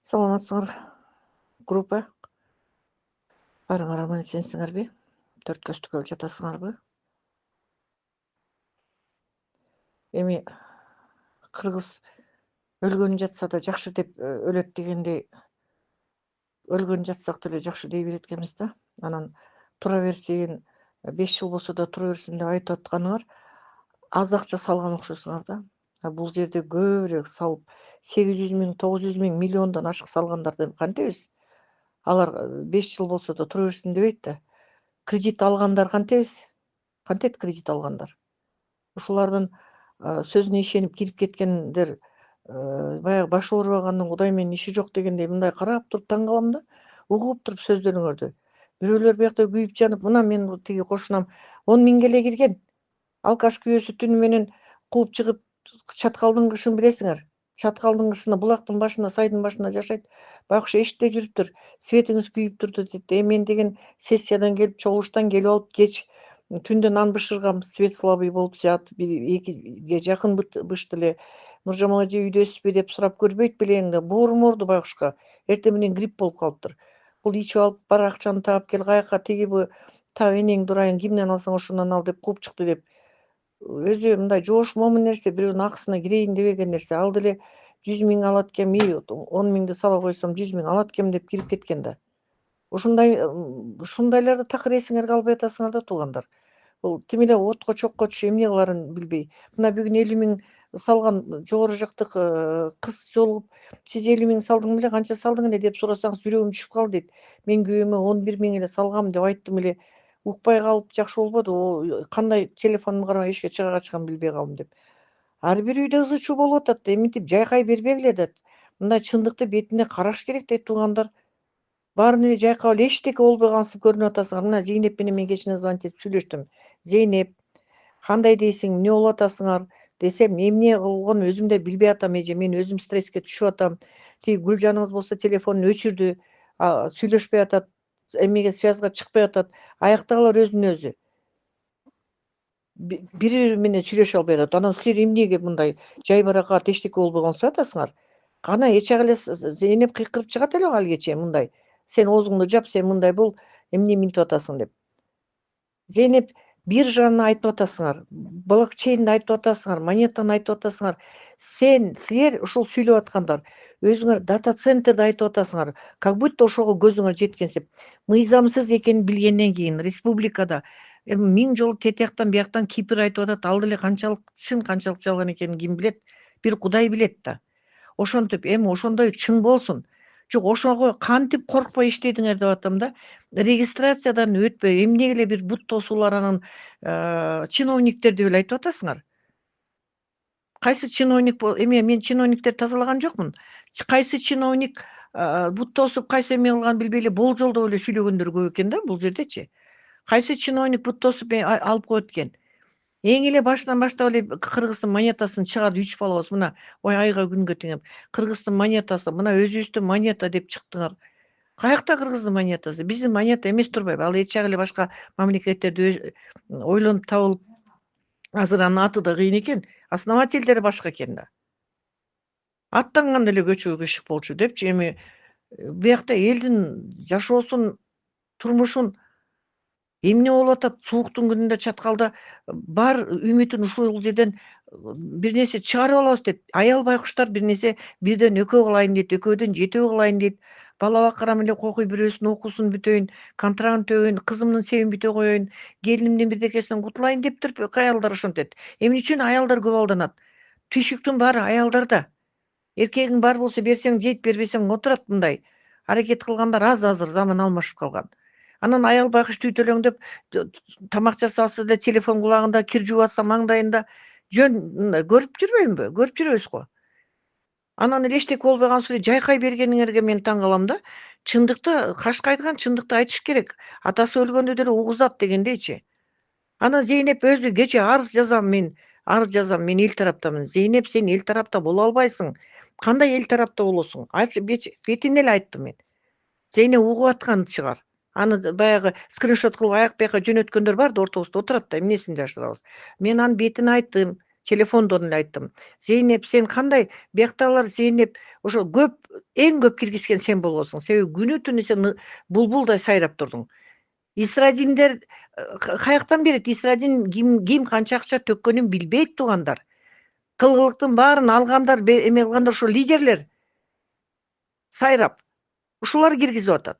Саламатсыңар группа. Барыңар аман есенсиңерби? Төрт көстүккө жатасыңарбы? Эми кыргыз өлгөн жатса да жакшы деп өлөт дегендей, өлгөн жатсак деле жакшы дей берет экенбиз да. Анан тура берсин, 5 жыл болсо да тура берсин деп айтып атканыңар аз акча салган окшойсуңар да. Бул жерде көбүрөөк салып 800 миң, 900 миң, миллиондон ашык салгандарды кантебиз? Алар 5 жыл болсо да тура берсин дебейт да. Кредит алгандар кантебиз? Кантет кредит алгандар? Ушулардын сөзүнө ишенип кирип кеткендер баягы башы оорубаганның Кудай менен иши жок дегендей мындай карап туруп таң калам да. Угуп туруп сөздөрүңөрдү. Бирөөлөр биякта күйүп жанып, мына мен тиги кошунам 10 миң эле кирген. Алкаш күйөөсү түнү менен кууп чыгып Чаткалдын кышын билесиңер. Чаткалдын кышында булактын башында, сайдын башында жашайт. Байкуш эшикте жүрүптүр. Светиңиз күйүп турду дейт. Мен деген сессиядан келип, чогулуштан келип алып кеч түндө нан бышыргам, свет слабый болуп жатып, 2-ге жакын бышты эле. Нуржамал эже үйдө өсүппү деп сурап көрбөйт белең боорум ооруду байкушка. Эртең менен грипп болуп калыптыр. Бул ичип алып бар акчаны таап кел, каяка тиги бу таап энең дурайын, кимден алсаң ошондон ал деп кууп чыкты деп. Өзү мындай жоош момун нерсе, бирөөнүн акысына кирейин дебеген нерсе. Ал деле 100 миң алат экен, 10 миңди сала койсом 100 миң алат экен деп кирип кеткен да. Ушундайларды такыр эсиңерге албай атасыңар да туугандар. Бул тим эле отко чокко түшүп эмне кыларын билбей. Мына бүгүн 50 миң салган жогору жактык кыз жолугуп, сиз 50 миң салдың беле, канча салдың эле деп сурасаңыз жүрөгүм түшүп калды дейт. Мен күйөөмө 11 миң эле салгам деп айттым эле. Укпай калып жакшы болбоду. Кандай телефонумду карабай эшикке чыга качканын билбей калдым деп. Ар бир үйдө ызы чуу болуп атат. Эминтип жайкай бербегиле дейт. Мындай чындыкты бетине караш керек дейт туугандар. Баарын эле жайкап эле эчтеке болбой калсып көрүнүп атасыңар. Мына Зейнеп менен мен кечинде звонить этип сүйлөштүм. Зейнеп, кандай дейсиң, эмне болуп атасыңар десем, эмне кылгонун өзүм да билбей атам эже, мен өзүм стресске түшүп атам. Тиги Гүлжаныңыз болсо телефонун өчүрдү, сүйлөшпөй атат, эмеге связга чыкпай атат. Аяктагылар өзүнө өзү бири менен сүйлөшө албай атат. Анан силер эмнеге мындай жайбаракат эчтеке болбой калышып атасыңар? Кана эч ак эле Зейнеп кыйкырып чыгат эле алгече мындай. Сен оозуңду жап, сен мындай бул, эмне минтип атасың деп. Зейнеп биржаны айтып атасыңар, блокчейнди айтып атасыңар, монетаны айтып атасыңар. Силер ушул сүйлөп аткандар, өзүңөр дата центрди айтып атасыңар. Как будто ошого көзүңөр жеткенсип. Мыйзамсыз экенин билгенден кийин республикада 1000 жолу тетияктан бияктан кипир айтып атат. Ал деле канчалык чын, канчалык жалган экенин ким билет? Бир Кудай билет да. Ошентип ошондой чын болсун. Жок, ошого кантип коркпой иштедиңер деп атам да. Регистрациядан өтпөй, эмнеге эле бир бут тосуулар анан чиновниктерди беле айтып атасыңар. Кайсы чиновник мен чиновниктерди тазалаган жокмун. Кайсы чиновник бут тосуп, кайсы эме кылганын билбей эле болжолдоп эле сүйлөгөндөр көп экен да бул жердечи. Кайсы чиновник бут тосуп алып коет экен. Эң эле башынан баштап эле Кыргыздын монетасын чыгарып ичип алабыз. Мына айга күнгө теңеп. Кыргыздын монетасы, мына өзүбүздүн монета деп чыктыңар. Каякта Кыргыздын монетасы? Биздин монета эмес турбайбы? Ал эч жагы эле башка мамлекеттерди ойлонуп табылып, азыр анын аты да кыйын экен. Основательдери башка экен да. Аттанганда эле көчөгө кышык болчу депчи. Эми биякта элдин жашоосун, турмушун эмне болуп атат? Сууктун күнүндө Чаткалда бар үмүтүн ушул жерден бир нерсе чыгарып алабыз дейт. Аял байкуштар бир нерсе бирден экөө кылайын дейт, экөөдөн 7 кылайын дейт. Бала бакарам эле кокуй бирөөсүнүн окуусун бүтөйүн, контрагын төбөйүн, кызымдын себин бүтө коеюн, келинимдин бирдекесинен кутулайын дептир аялдар ошентет. Эмне үчүн аялдар көп алданат? Түйшүктүн баары аялдарда. Эркегиң бар болсо берсең жейт, бербесең отурат мындай. Аракет кылгандар аз азыр, заман алмашып калган. Анан аял байкуш түйтөлөңдөп тамак жасабаса да телефон кулагында, кир жууп атса маңдайында жөн көрүп жүрбөйүнбү? Көрүп жүрөбүз го. Анан эле эчтеке болбой калса эле жайкай бергениңерге мен таң калам да. Чындыкты кашкайдыган, чындыкты айтыш керек. Атасы өлгөндө деле угузат дегендейчи. Анан Зейнеп өзү кече арыз жазам мен эл тараптамын. Зейнеп, сен эл тарапта боло албайсың. Кандай эл тарапта болосуң? Айтчы, бетине эле айттым мен. Зейнеп угуп аткан чыгар. Аны баягы скриншот кылып аяк бияка жөнөткөндөр бар да, ортобузда отурат да, эмнесин жашырабыз. Мен анын бетине айттым. телефондон эле айттым. Зейнеп, сен кандай? Бияктагылар Зейнеп ошо эң көп киргизген сен болгонсуң. Себеби күнү түнү сен булбулдай сайрап турдуң. Исрадиндер каяктан берет? Исрадин ким канча акча төккөнүн билбейт туугандар. Кылгылыктын баарын алгандар, эме кылгандар ошо лидерлер сайрап. Ушулар киргизип атат.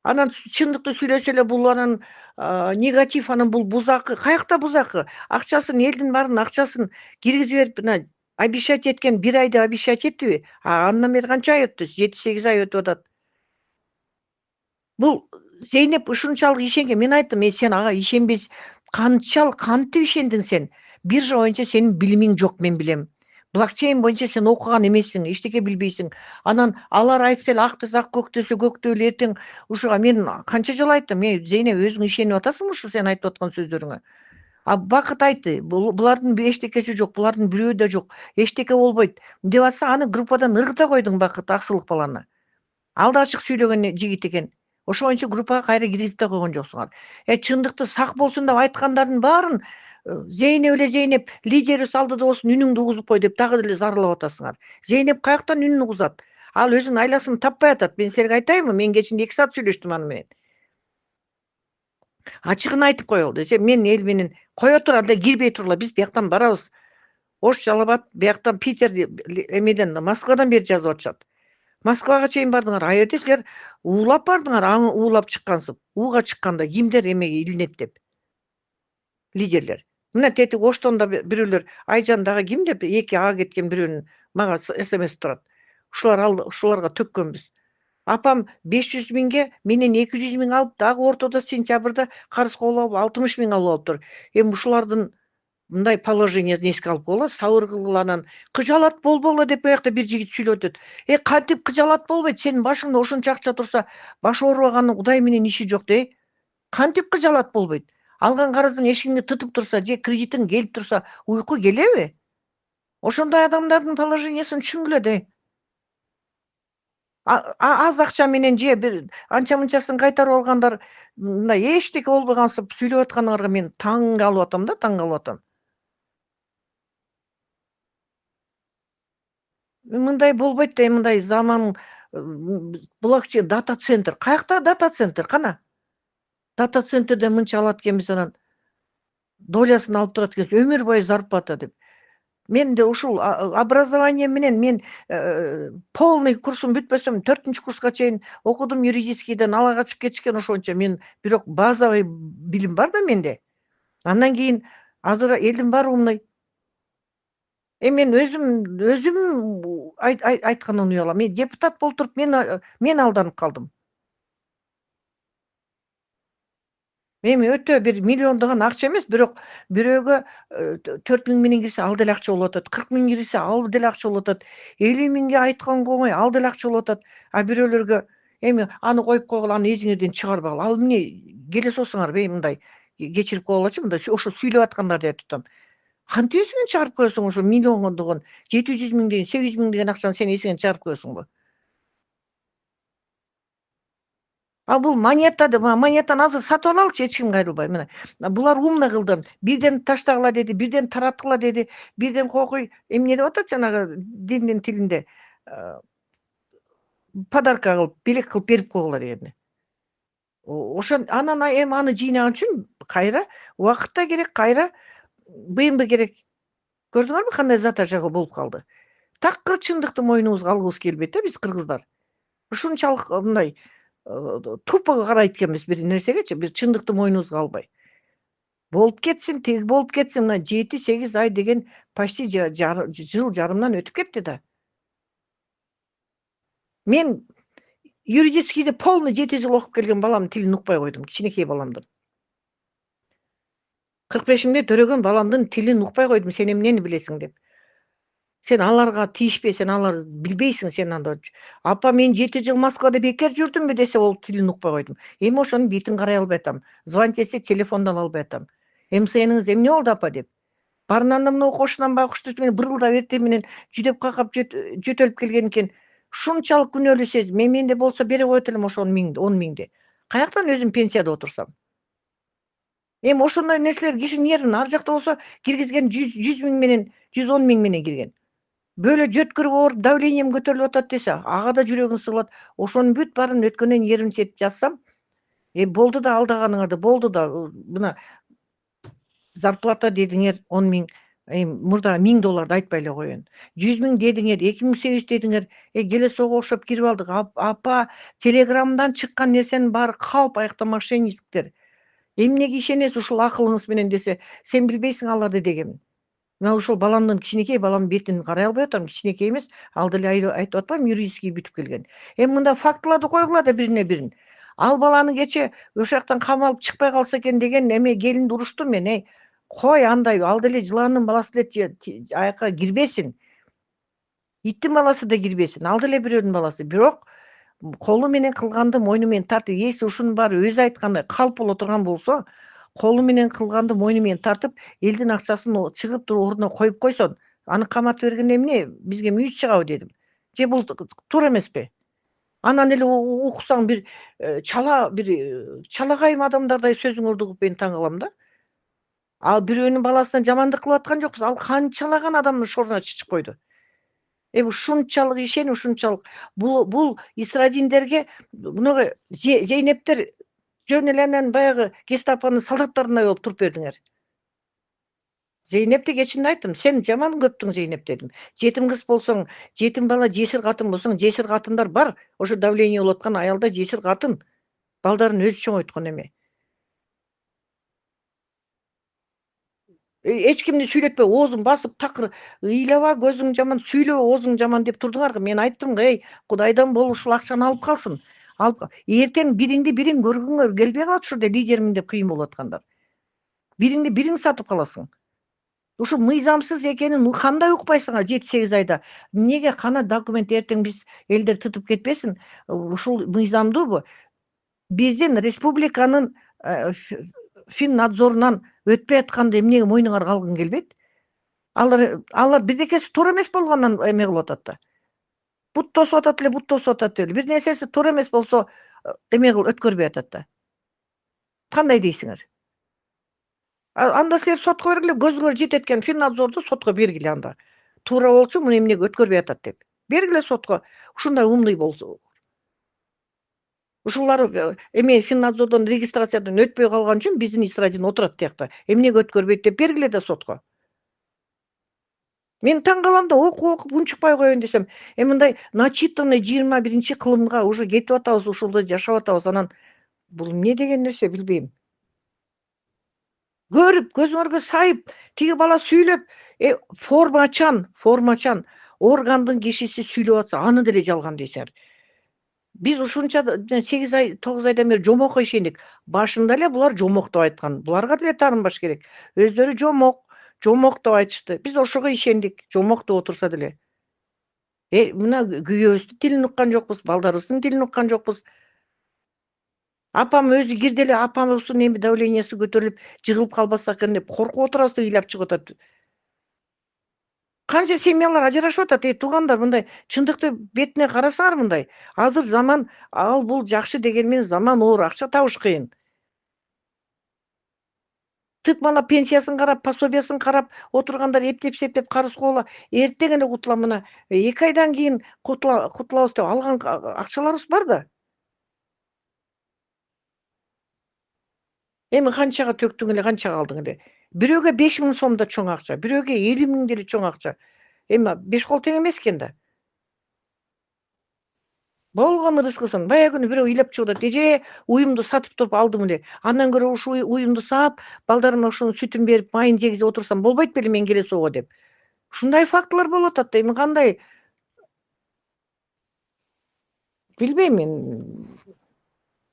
Анан чындыкты сүйлөсө эле бул анан негатив, анан бул бузакы. Каякта бузакы? Акчасын, элдин баарын акчасын киргизип берип, мына обещать эткен 1 айды обещать эттиби? Андан бери канча ай өттү? 7-8 ай өтүп атат. Бул Зейнеп ушунчалык ишенген. Мен айттым, сен ага ишенбес, кантип ишендиң сен? Биржа боюнча сенин билимиң жок, мен билем. Блокчейн боюнча сен окуган эмессиң, эчтеке билбейсиң. Анан алар айтса эле ак десе ак, көк десе көк деп эле эртең ушуга мен канча жолу айттым, Зейнеп, өзүң ишенип атасыңбы ушу сен айтып аткан сөздөрүңө? Бакыт айтты, булардын эчтекеси жок, булардын бирөө да жок, эчтеке болбойт деп атса, аны группадан ыргыта койдуң Бакыт, Аксылык баланы. Ал да ачык сүйлөгөн жигит экен. Ошоңчу группага кайра киргизип да койгон жоксуңар. Чындыкты сак болсун деп айткандардын баарын Зейнеп эле Зейнеп, лидерибиз алдыда болсун, үнүңдү угузуп кой деп дагы деле зарлап атасыңар. Зейнеп каяктан үнүн угузат? Ал өзүнүн айласын таппай атат. Мен силерге айтайынбы? Мен кечинде 2 саат сүйлөштүм аны менен. Ачыгын айтып коелу десе, мен эл менен кое тур, анда кирбей тургула, биз бияктан барабыз. Ош Жалалбат бияктан Питер эмеден Москвадан бери жазып атышат. Москвага чейин бардыңар, аябай силер уулап бардыңар, уулап чыккансып. Ууга чыкканда кимдер эмеге илинет деп. Лидерлер. Мына тетиги Оштон да бирөөлөр, Айжан дагы ким деп 2 ага кеткен бирөөнүн мага СМС турат. Ушуларга төккөнбүз. Апам 500 миңге, менен 200 миң алып, дагы ортодо сентябрда карыз кабыл алып 60 миң алып алыптыр. Эми ушулардын мындай положениесин эске алып койгула, сабыр кылгыла, анан кыжалат болбогула деп боякта бир жигит сүйлөп өтөт. Кантип кыжалат болбойт? Сенин башыңда ошончо акча турса, башы оорубаганын Кудай менен иши жок да. Кантип кыжалат болбойт? Алган карыздын эшигиңди тытып турса, же кредитиң келип турса, уйку келеби? Ошондой адамдардын положениясын түшүнгүлө да. Аз акча менен же бир анча мынчасын кайтарып алгандар мындай эчтеке болбогансып сүйлөп атканыңарга мен таң калып атам да, таң калып атам. Мындай болбойт да, мындай заман блокчейн, дата центр. Каякта дата центр? Кана? Дата центрден мынча алат экенбиз, анан долясын алып турат экенбиз, өмүр бою зарплата деп. Мен де ушул образование менен мен полный курсум бүтпөсөм 4-курска чейин окудум юридическийден, ала качып кетишкен ошончо. Мен бирок базовый билим бар да менде. Андан кийин азыр элдин баары умный. Мен өзүм айткандан уялам. Мен депутат болуп туруп мен алданып калдым. Эми өтө бир миллиондогон акча эмес, бирок бирөөгө 4 миң менен кирсе ал деле акча болуп атат. 40 миң кирсе ал деле акча болуп атат. 50 миңге айтканга оңой, ал деле акча болуп атат. Бирөөлөргө эми аны коюп койгула, аны эзиңерден чыгарбагыла. Ал эмне келе солсуңарбы, мындай кечирип койгулачы, мындай ошо сүйлөп аткандарды айтып атам. Кантип эсиңен чыгарып коесуң ошо миллиондогон 700 миң деген, 800 миң деген акчаны сен эсиңен чыгарып коесуңбу? Бул монетаны азыр сатып алалычы, эч ким кайрылбай. Мына булар умный кылды. Бирден таштагыла деди, бирден тараткыла деди, бирден койкуй эмне деп атат жанагы диндин тилинде. Подарка кылып, белек кылып берип койгула дегени. Анан эми аны жыйнаган үчүн кайра убакыт да керек, кайра БМВ керек. Көрдүңөрбү кандай затажага болуп калды? Такыр чындыкты мойнубузга алгыбыз келбейт да биз кыргыздар. Ушунчалык мындай тупо карайт экенбиз бир нерсегечи, бир чындыкты мойнубузга албай. Болуп кетсин, тиги болуп кетсин, мына 7-8 ай деген почти жыл жарымдан өтүп кетти да. Мен юридическийде полный 7 жыл окуп келген баламдын тилин укпай койдум, кичинекей баламдын. 45-имде төрөгөн баламдын тилин укпай койдум, сен эмнени билесиң деп. Сен аларга тийишпе, сен алар билбейсиң, сен анда. Апа, мен 7 жыл Москвада бекер жүрдүмбү десе, ол тилин укпай койдум. Эми ошонун бетин карай албай атам. Звонить этсе, телефондон албай атам. МСНиңиз эмне болду апа деп. Барынан да мына кошунан байкушту менен бырылдап эртең менен жүдөп какап жөтөлүп келген экен. Ушунчалык күнөөлүү сезим. Менде болсо бере коет элем ошо 10 миңди. Каяктан өзүм пенсияда отурсам? Эми ошондой нерселер кишинин нервин ар жакта болсо киргизген 100 миң менен 110 миң менен кирген. Бөлө жөткүрүп ооруп давлением көтөрүлүп атат десе, ага да жүрөгүң сыгылат. Ошонун бүт баарын өткөндөн кийин нервин чечип жазсам, болду да алдаганыңарды, болду да мына зарплата дедиңер 10 миң, мурда $1000 айтпай эле коеюн. 100 миң дедиңер, 2800 дедиңер, келе сого окшоп кирип алдык. Апа, телеграммдан чыккан нерсенин баары калп, аякта мошенниктер. Эмнеге ишенесиз ушул акылыңыз менен десе, сен билбейсиң аларды дегенмин. Мен ушул баламдын кичинекей баламдын бетин карай албай атам, кичинекей эмес, ал деле айтып атпаймынбы, юридический бүтүп келген. Мында фактыларды койгула да бирине бирин. Ал баланы кече ошол жактан камалып чыкпай калса экен деген келинди уруштум мен. Кой андай, ал деле жыландын баласы деле аяка кирбесин. Иттин баласы да кирбесин, ал деле бирөөнүн баласы. Бирок колу менен кылганды мойну менен тартып, эси ушунун баары өзү айткандай калп боло турган болсо, колу менен кылганды мойну менен тартып, элдин акчасын чыгып туруп ордуна коюп койсоң, аны каматып бергенде эмне, бизге мүйүз чыгабы дедим. Же бул туура эмеспи? Анан эле уксаң бир чалагайым адамдардай сөзүңөрдү угуп мен таң калам да. Ал бирөөнүн баласына жамандык кылып аткан жокпуз. Ал канчалаган адамдын шоруна чычып койду. Ушунчалык ишенip, ушунчалык бул Исрадиндерге мунуга Зейнептер жөн эле анан баягы гестапонун солдаттарындай болуп туруп бердиңер. Зейнепти кечинде айттым, сен жаман көптүң Зейнеп дедим. Жетим кыз болсоң, жетим бала, жесир катын болсоң, жесир катындар бар. Ошо давление болуп аткан аялда жесир катын. Балдарын өзү чоңойткон эме. Эч кимди сүйлөтпөй, оозун басып такыр ыйлаба, көзүң жаман, сүйлөбө, оозуң жаман деп турдуңарбы. Мен айттым, Кудайдан бол ушул акчаны алып калсын. Эртең бириңди бириң көргүңөр келбей калат ушурда лидермин деп кыйын болуп аткандар. Бириңди бириң сатып каласың. Ушул мыйзамсыз экенин кандай укпайсыңар 7-8 айда? Эмнеге кана документ эртең биз элдер тытып кетпесин? Ушул мыйзамдуубу? Биздин республиканын Финнадзорунан өтпөй атканды эмнеге мойнуңарга алгың келбейт? Алар бирдекеси туура эмес болгондон эме кылып атат да. Бут тосуп атат эле, бут тосуп атат эле. Бир нерсеси туура эмес болсо, эме кылып өткөрбөй атат да. Кандай дейсиңер? Анда силер сотко бергиле, көзүңөр жетет экен, Финнадзорду сотко бергиле анда. Туура болчу, муну эмнеге өткөрбөй атат деп. Бергиле сотко. Ушундай умный болсо. Ушулар Финнадзордон регистрациядан өтпөй калган үчүн биздин Исрадин отурат тиякта. Эмнеге өткөрбөйт деп бергиле да сотко. Мен таң калам да, окуп унчукпай коеюн десем, мындай начитанный 21-кылымга уже кетип атабыз, ушулда жашап атабыз. Анан бул эмне деген нерсе билбейм. Көрүп, көзүңөргө сайып, тиги бала сүйлөп, формачан, органдын кишиси сүйлөп атса, аны деле жалган дейсиңер. Биз ушунча 8 ай, 9 айдан бери жомокко ишендик. Башында эле булар жомок деп айткан. Буларга деле таарынбаш керек. Өздөрү жомок деп айтышты. Биз ошого ишендик. Жомок деп отурса деле. Мына күйөөбүздүн тилин уккан жокпуз, балдарыбыздын тилин уккан жокпуз. Апам өзү кирди эле, апамыздын давлениясы көтөрүлүп, жыгылып калбаса экен деп коркуп отурабыз деп ыйлап чыгып атат. Канча семьялар ажырашып атат, туугандар, мындай чындыкты бетине карасаңар мындай. Азыр заман ал бул жакшы дегенмен заман оор, акча табыш кыйын. Тыкмалап пенсиясын карап, пособиясын карап отургандар эптеп карыз куула, эртең эле кутулам, мына 2 айдан кийин кутулабыз деп алган акчаларыбыз бар да. Эми канчага төктүң эле, канчага алдың эле. Бирөөгө 5 миң сом да чоң акча, бирөөгө 50 миң деле чоң акча. Эми 5 кол тең эмес экен да. Болгон ырыскысын. Бая күнү бирөө ыйлап чыгып атат. Эже, уюмду сатып туруп алдым эле. Андан көрө ушу уюмду саап, балдарыма ушунун сүтүн берип, майын жегизе отурсам болбойт беле мен келе сого деп. Ушундай фактылар болуп атат да. Эми кандай? Билбейм мен.